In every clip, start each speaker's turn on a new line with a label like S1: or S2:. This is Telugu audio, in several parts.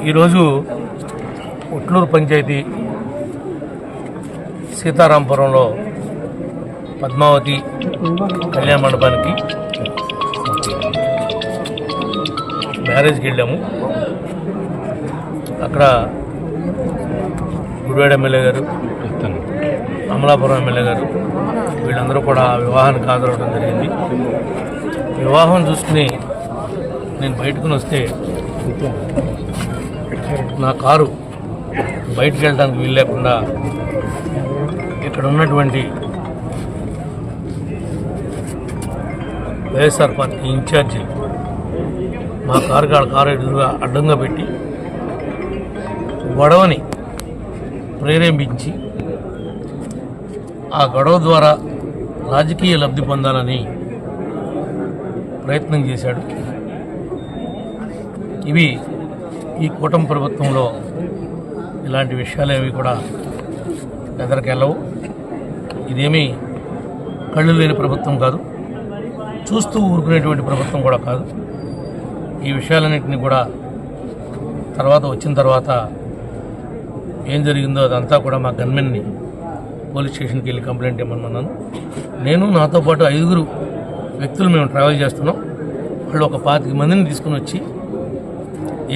S1: ఈరోజు ఉట్లూరు పంచాయతీ సీతారాంపురంలో పద్మావతి కళ్యాణ మండపానికి మ్యారేజ్కి వెళ్ళాము. అక్కడ గుడివాడ ఎమ్మెల్యే గారు, అమలాపురం ఎమ్మెల్యే గారు వీళ్ళందరూ కూడా వివాహానికి హాజరవడం జరిగింది. వివాహం చూసుకుని నేను బయటకు వస్తే నా కారు బయటికి వెళ్ళడానికి వీలు లేకుండా ఇక్కడ ఉన్నటువంటి వైఎస్ఆర్ పార్టీ ఇన్ఛార్జి మా కారు ఎదురుగా అడ్డంగా పెట్టి గొడవని ప్రేరేపించి ఆ గొడవ ద్వారా రాజకీయ లబ్ధి పొందాలని ప్రయత్నం చేశాడు. ఇవి ఈ కూటమి ప్రభుత్వంలో ఇలాంటి విషయాలు ఏవి కూడా ఎదరికెళ్ళవు. ఇదేమీ కళ్ళు లేని ప్రభుత్వం కాదు, చూస్తూ ఊరుకునేటువంటి ప్రభుత్వం కూడా కాదు. ఈ విషయాలన్నింటినీ కూడా వచ్చిన తర్వాత ఏం జరిగిందో అదంతా కూడా మా గన్మెన్ని పోలీస్ స్టేషన్కి వెళ్ళి కంప్లైంట్ ఇవ్వమన్నాను. నేను నాతో పాటు 5 వ్యక్తులు మేము ట్రావెల్ చేస్తున్నాం. వాళ్ళు ఒక 25 మందిని తీసుకుని వచ్చి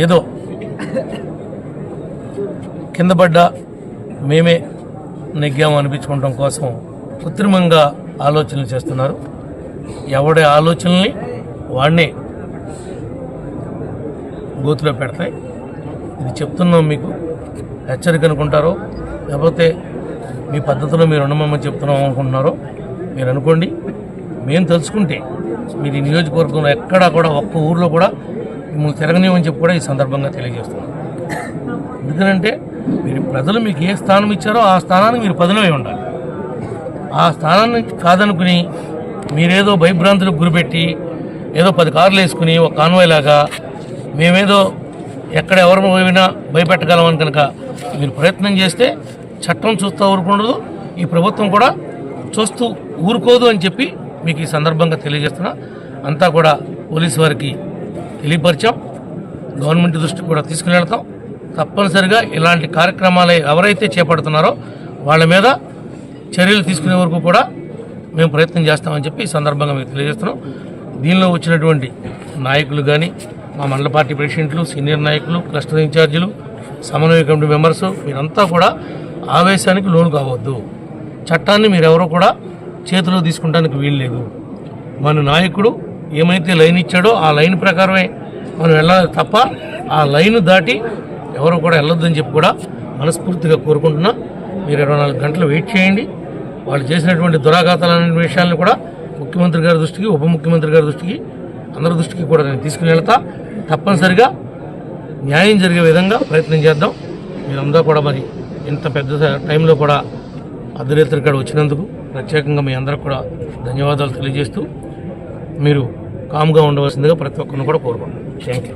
S1: ఏదో కింద పడ్డా మేమే నెగ్గాము అనిపించుకోవడం కోసం కృత్రిమంగా ఆలోచనలు చేస్తున్నారు. ఎవడి ఆలోచనల్ని వాడినే గోతులో పెడతాయి. ఇది చెప్తున్నాం, మీకు హెచ్చరిక అనుకుంటారో లేకపోతే మీ పద్ధతిలో మీరు ఉండమని చెప్తున్నాం అనుకుంటున్నారో మీరు అనుకోండి. మేము తెలుసుకుంటే మీరు ఈ నియోజకవర్గంలో ఎక్కడా కూడా ఒక్క ఊర్లో కూడా మిమ్మల్ని తిరగనివ్వని చెప్పి కూడా ఈ సందర్భంగా తెలియజేస్తున్నాం. ఎందుకంటే ప్రజలు మీకు ఏ స్థానం ఇచ్చారో ఆ స్థానానికి మీరు పదునమై ఉండాలి. ఆ స్థానాన్ని కాదనుకుని మీరేదో భయభ్రాంతులకు గురిపెట్టి ఏదో 10 కార్లు వేసుకుని ఒక కాన్వాయ్ లాగా మేమేదో ఎక్కడ ఎవరు పోయినా భయపెట్టగలమని కనుక మీరు ప్రయత్నం చేస్తే చట్టం చూస్తూ ఊరుకుండదు, ఈ ప్రభుత్వం కూడా చూస్తూ ఊరుకోదు అని చెప్పి మీకు ఈ సందర్భంగా తెలియజేస్తున్నా. అంతా కూడా పోలీసు వారికి తెలియపరిచాం, గవర్నమెంట్ దృష్టికి కూడా తీసుకుని వెళ్తాం. తప్పనిసరిగా ఇలాంటి కార్యక్రమాలు ఎవరైతే చేపడుతున్నారో వాళ్ళ మీద చర్యలు తీసుకునే వరకు కూడా మేము ప్రయత్నం చేస్తామని చెప్పి ఈ సందర్భంగా మీకు తెలియజేస్తున్నాం. దీనిలో వచ్చినటువంటి నాయకులు కానీ, మా మండల పార్టీ ప్రెసిడెంట్లు, సీనియర్ నాయకులు, క్లస్టర్ ఇన్ఛార్జీలు, సమన్వయ కమిటీ మెంబర్సు మీరంతా కూడా ఆవేశానికి లోను కావద్దు. చట్టాన్ని మీరెవరూ కూడా చేతిలో తీసుకుంటానికి వీల్లేదు. మన నాయకుడు ఏమైతే లైన్ ఇచ్చాడో ఆ లైన్ ప్రకారమే మనం వెళ్ళాలి తప్ప ఆ లైన్ దాటి ఎవరు కూడా వెళ్ళొద్దని చెప్పి కూడా మనస్ఫూర్తిగా కోరుకుంటున్నా. మీరు 24 గంటలు వెయిట్ చేయండి. వాళ్ళు చేసినటువంటి దురాఘాతాలనే విషయాలను కూడా ముఖ్యమంత్రి గారి దృష్టికి, ఉప ముఖ్యమంత్రి గారి దృష్టికి, అందరి దృష్టికి కూడా నేను తీసుకుని వెళ్తా. తప్పనిసరిగా న్యాయం జరిగే విధంగా ప్రయత్నం చేద్దాం. మీరంతా కూడా మరి ఇంత పెద్ద టైంలో కూడా అర్ధరాత్రి ఇక్కడ వచ్చినందుకు ప్రత్యేకంగా మీ అందరికి కూడా ధన్యవాదాలు తెలియజేస్తూ మీరు కామ్గా ఉండవలసిందిగా ప్రతి ఒక్కరిని కూడా కోరుకుంటున్నాను. Thank you.